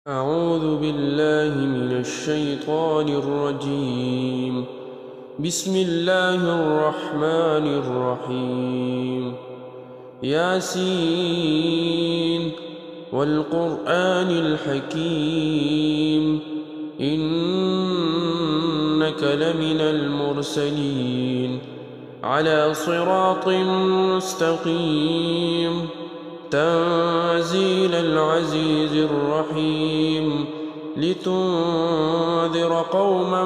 أعوذ بالله من الشيطان الرجيم. بسم الله الرحمن الرحيم. ياسين والقرآن الحكيم إنك لمن المرسلين على صراط مستقيم تنزيل العزيز الرحيم لتنذر قوما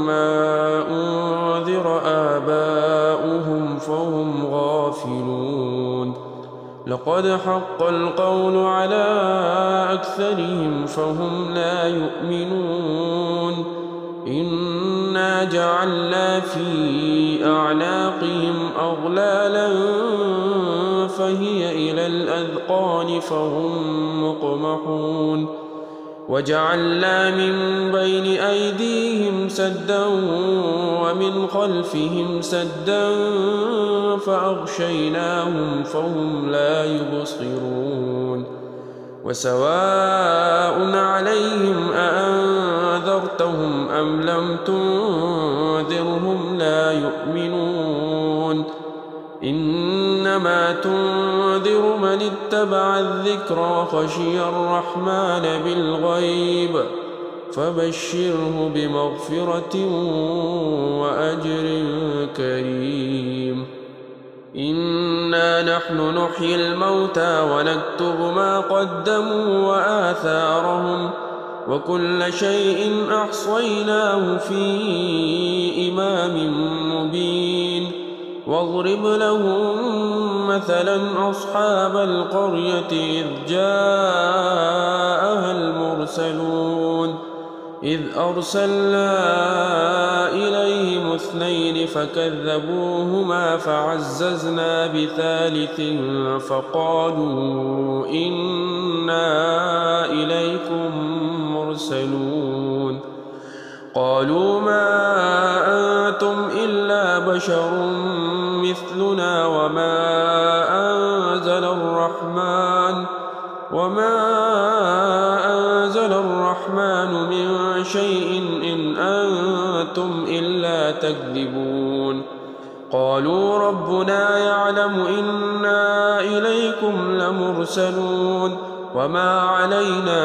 ما أنذر آباؤهم فهم غافلون لقد حق القول على أكثرهم فهم لا يؤمنون إنا جعلنا في أعناقهم أغلالا فهي إلى الأذقان فهم مقمحون وجعلنا من بين أيديهم سدا ومن خلفهم سدا فأغشيناهم فهم لا يبصرون وسواء عليهم أأنذرتهم أم لم تنذرهم لا يؤمنون إنما تنذر من اتبع الذكر وخشي الرحمن بالغيب فبشره بمغفرة وأجر كريم. إنا نحن نحيي الموتى ونكتب ما قدموا وآثارهم وكل شيء أحصيناه في إمام مبين واضرب لهم مثلا أصحاب القرية إذ جاءها المرسلون إذ أرسلنا إليهم اثنين فكذبوهما فعززنا بثالث فقالوا إنا إليكم مرسلون قالوا ما أنتم إلا بشر مثلنا وما أنزل الرحمن من شيء إن أنتم إلا تكذبون قالوا ربنا يعلم إنا إليكم لمرسلون وما علينا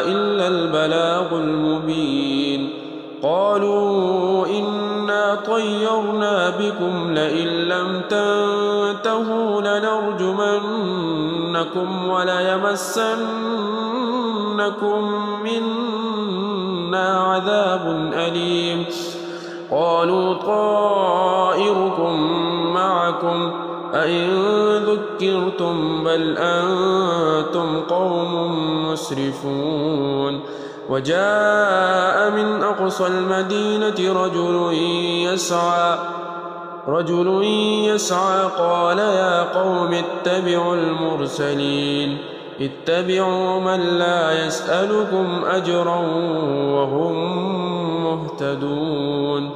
إلا البلاغ المبين قالوا إنا طيرنا بكم لئن لم تنتهوا لنرجمنكم وليمسنكم منا عذاب أليم قالوا طائركم معكم أئن ذكرتم بل أنتم قوم مسرفون وجاء من أقصى المدينة رجل يسعى قال يا قوم اتبعوا المرسلين اتبعوا من لا يسألكم أجرا وهم مهتدون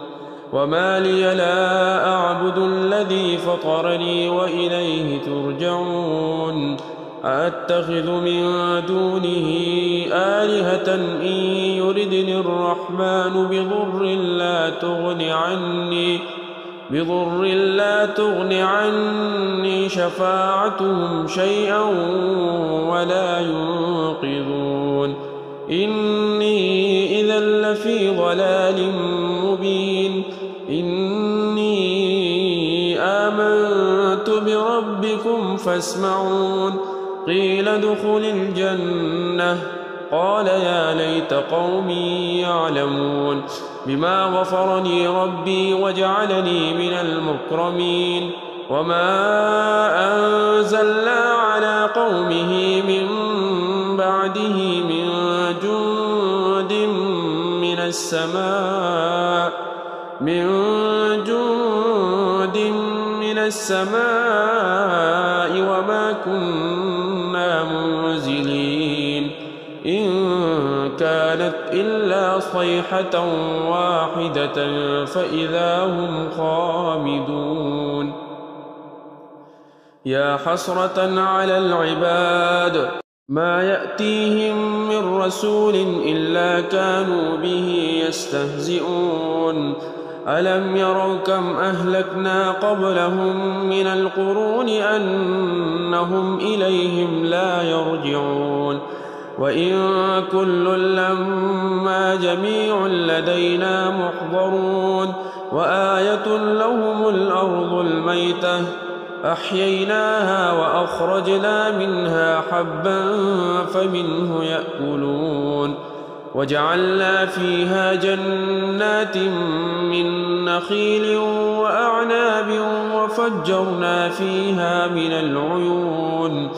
وما لي لا أعبد الذي فطرني وإليه ترجعون أأتخذ من دونه آلهة إن يردني الرحمن بضر لا تغن عني شفاعتهم شيئا ولا ينقذون إني إذا لفي ضلال مبين إني آمنت بربكم فاسمعون قيل ادخل الجنة قال يا ليت قومي يعلمون بما غفرني ربي وجعلني من المكرمين وما أنزلنا على قومه من بعده من جند من السماء وما كنا منزلين إن كانت إلا صيحة واحدة فإذا هم خامدون يا حسرة على العباد ما يأتيهم من رسول إلا كانوا به يستهزئون ألم يروا كم أهلكنا قبلهم من القرون أنهم إليهم لا يرجعون وإن كل لما جميع لدينا محضرون وآية لهم الأرض الميتة أحييناها وأخرجنا منها حبا فمنه يأكلون وجعلنا فيها جنات من نخيل وأعناب وفجرنا فيها من العيون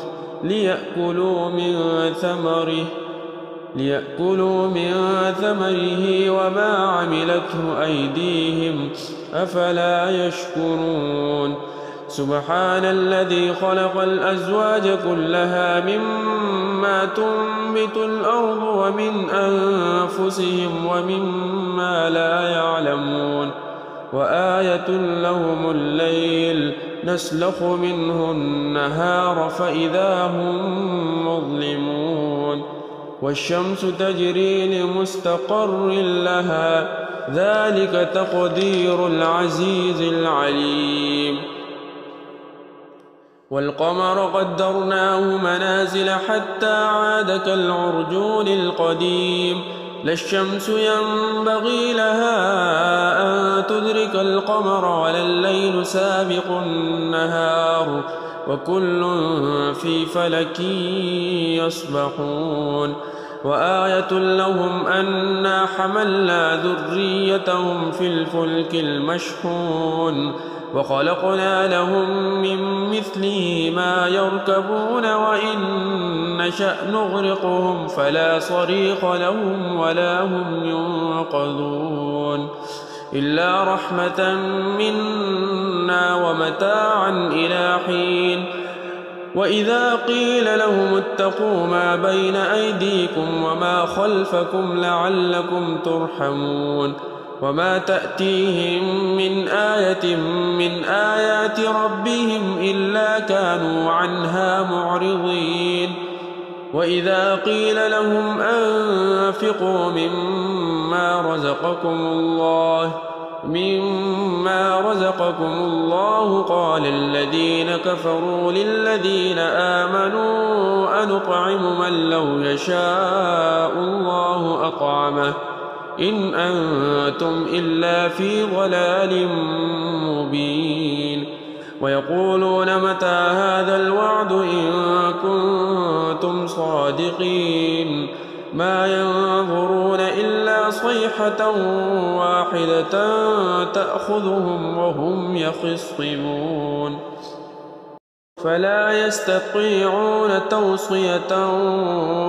ليأكلوا من ثمره وما عملته أيديهم أفلا يشكرون سبحان الذي خلق الأزواج كلها مما تنبت الأرض ومن أنفسهم ومما لا يعلمون وآية لهم الليل نسلخ منه النهار فإذا هم مظلمون والشمس تجري لمستقر لها ذلك تقدير العزيز العليم والقمر قدرناه منازل حتى عاد كالعرجون القديم لا الشمس ينبغي لها أن تدرك القمر ولا الليل سابق النهار وكل في فلك يسبحون وآية لهم أنا حملنا ذريتهم في الفلك المشحون وخلقنا لهم من مثله ما يركبون وإن نشأ نغرقهم فلا صريخ لهم ولا هم ينقذون إلا رحمة منا ومتاعا إلى حين وإذا قيل لهم اتقوا ما بين أيديكم وما خلفكم لعلكم ترحمون وما تأتيهم من آية من آيات ربهم إلا كانوا عنها معرضين وإذا قيل لهم أنفقوا مما رزقكم الله قال الذين كفروا للذين آمنوا أنطعم من لو يشاء الله أطعمه إن أنتم إلا في ضلال مبين ويقولون متى هذا الوعد إن كنتم صادقين ما ينظرون إلا صيحة واحدة تأخذهم وهم يخصمون فلا يستطيعون توصية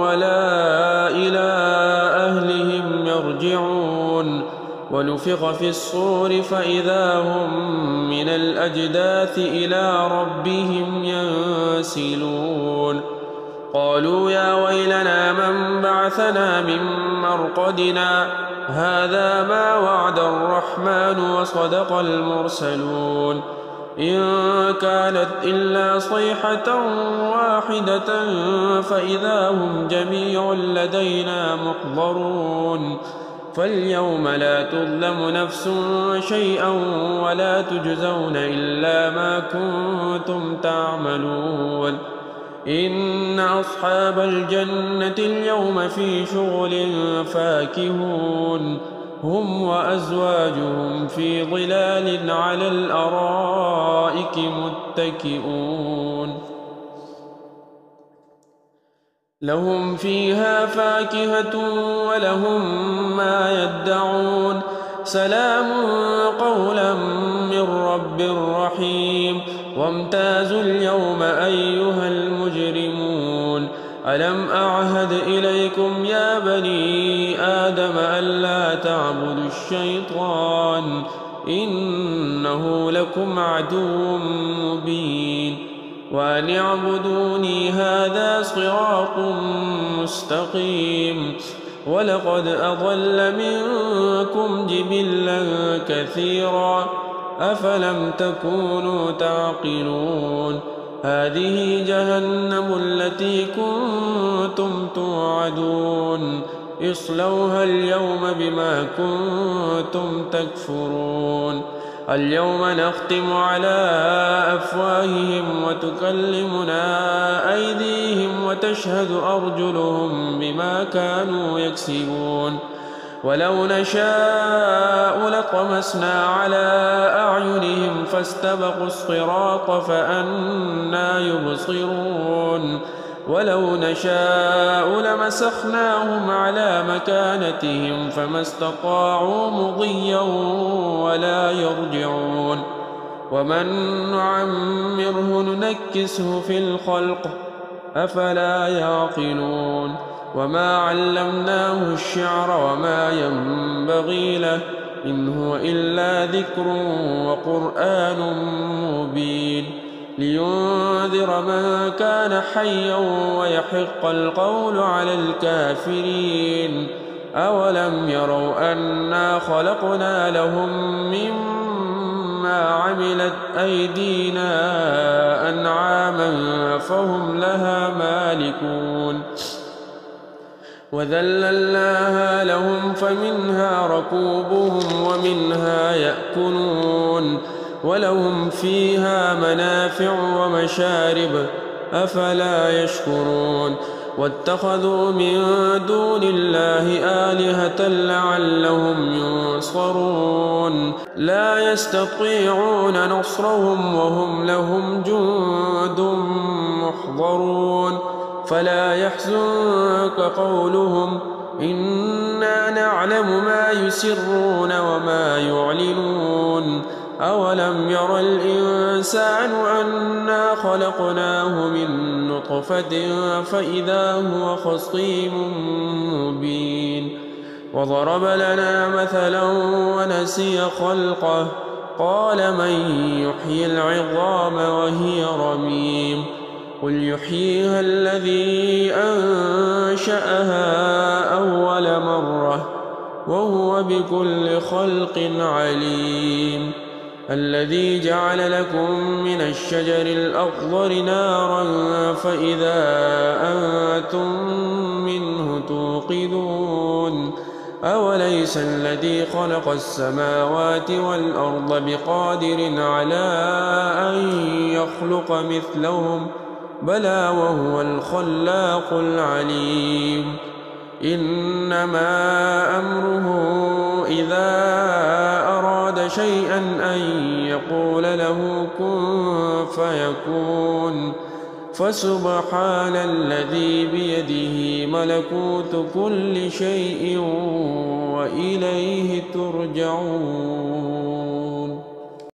ولا إلى أهلهم يرجعون ونفخ في الصور فإذا هم من الأجداث إلى ربهم ينسلون قالوا يا ويلنا من بعثنا من مرقدنا هذا ما وعد الرحمن وصدق المرسلون إن كانت إلا صيحة واحدة فإذا هم جميع لدينا محضرون فاليوم لا تظلم نفس شيئا ولا تجزون إلا ما كنتم تعملون إن أصحاب الجنة اليوم في شغل فاكهون هم وأزواجهم في ظلال على الأرائك متكئون لهم فيها فاكهة ولهم ما يدعون سلام قولا من رب رحيم وامتازوا اليوم أيها المجرمون ألم أعهد إليكم يا بني آدم ألا تعبدوا الشيطان إنه لكم عدو مبين وأن اعبدوني هذا صراط مستقيم ولقد أضل منكم جبلا كثيرا أفلم تكونوا تعقلون هذه جهنم التي كنتم توعدون اصلوها اليوم بما كنتم تكفرون اليوم نختم على أفواههم وتكلمنا أيديهم وتشهد أرجلهم بما كانوا يكسبون ولو نشاء لطمسنا على أعينهم فاستبقوا الصراط فأنى يبصرون ولو نشاء لمسخناهم على مكانتهم فما استطاعوا مضيا ولا يرجعون ومن نعمره ننكسه في الخلق أفلا يعقلون وما علمناه الشعر وما ينبغي له إن هو إلا ذكر وقرآن مبين لينذر من كان حيا ويحق القول على الكافرين أولم يروا أنا خلقنا لهم مما عملت أيدينا أنعاما فهم لها مالكون وذللناها لهم فمنها ركوبهم ومنها يأكلون ولهم فيها منافع ومشارب أفلا يشكرون واتخذوا من دون الله آلهة لعلهم ينصرون لا يستطيعون نصرهم وهم لهم جند محضرون فلا يحزنك قولهم إنا نعلم ما يسرون وما يعلنون أولم ير الإنسان أنا خلقناه من نطفة فإذا هو خصيم مبين وضرب لنا مثلا ونسي خلقه قال من يحيي العظام وهي رميم قل يحييها الذي أنشأها أول مرة وهو بكل خلق عليم الذي جعل لكم من الشجر الأخضر نارا فإذا أنتم منه توقدون أوليس الذي خلق السماوات والأرض بقادر على أن يخلق مثلهم بلى وهو الخلاق العليم إنما أمره إذا أراد شيئا أن يقول له كن فيكون فسبحان الذي بيده ملكوت كل شيء وإليه ترجعون